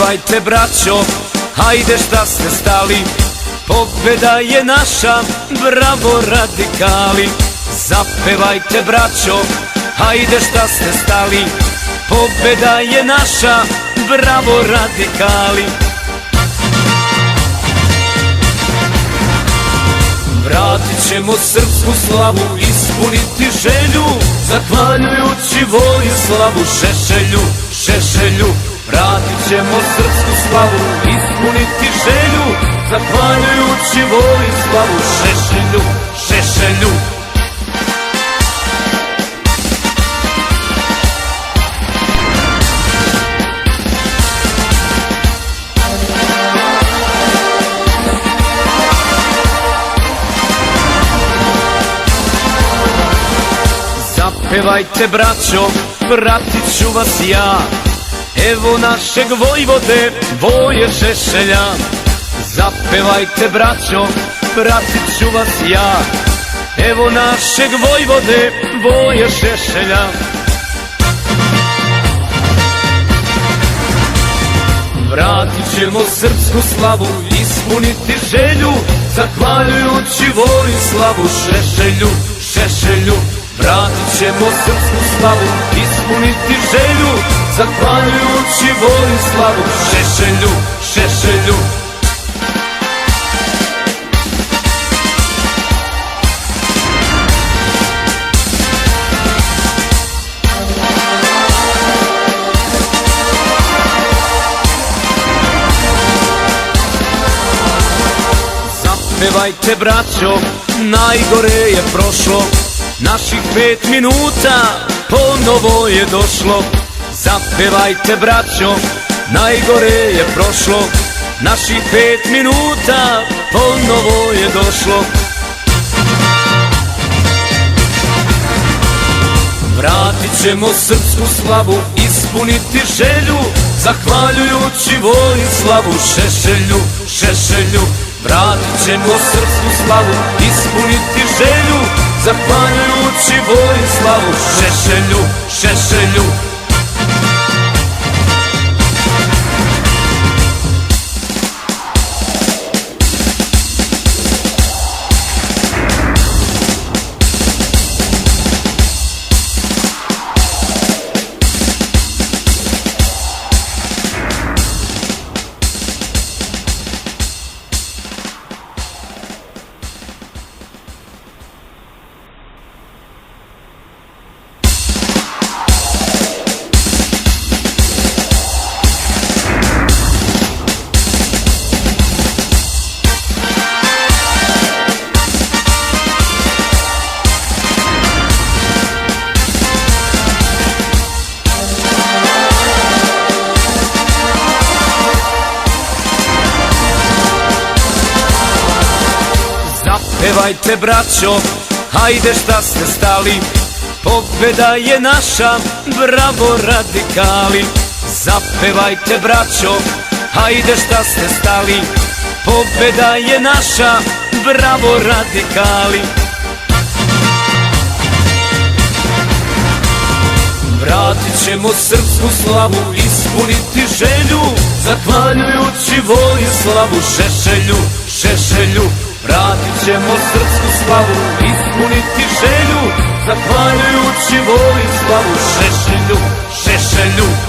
Zapevajte braćo, hajde šta ste stali, pobjeda je naša, bravo radikali. Zapevajte braćo, hajde šta ste stali, pobjeda je naša, bravo radikali. Vratit ćemo srpsku slavu, ispuniti želju, zahvaljujući Vojislavu Šešelju, Šešelju. Vratit ćemo srpsku slavu, ispuniti želju, zahvaljujući Vojislavu Šešelju, Šešelju. Zapevajte braćo, pratit ću vas ja, evo našeg Vojvode, Voje Šešelja. Zapevajte braćo, pratit ću vas ja, evo našeg Vojvode, Voje Šešelja. Vratit ćemo srpsku slavu, ispuniti želju, zahvaljujući Vojislavu Šešelju, Šešelju. Vratit ćemo srpsku slavu, ispuniti želju, zahvaljujući Vojislavu Šešelju, Šešelju. Zapevajte braćo, najgore je prošlo, naših 5 minuta ponovo je došlo. Zapevajte braćo, najgore je prošlo, naših 5 minuta ponovo je došlo. Vratit ćemo srpsku slavu, ispuniti želju, zahvaljujući Vojislavu Šešelju, Šešelju. Vratit ćemo srpsku slavu, ispuniti želju, zahvaljujući Vojislavu Šešelju, Šešelju. Zapevajte braćo, hajde šta ste stali, pobjeda je naša, bravo radikali. Zapevajte braćo, hajde šta ste stali, pobjeda je naša, bravo radikali. Vratit ćemo srpsku slavu, ispuniti želju, zahvaljujući Vojislavu Šešelju, Šešelju. Vratit ćemo srpsku slavu, ispuniti želju, zahvaljujući Vojislavu Šešelju, Šešelju.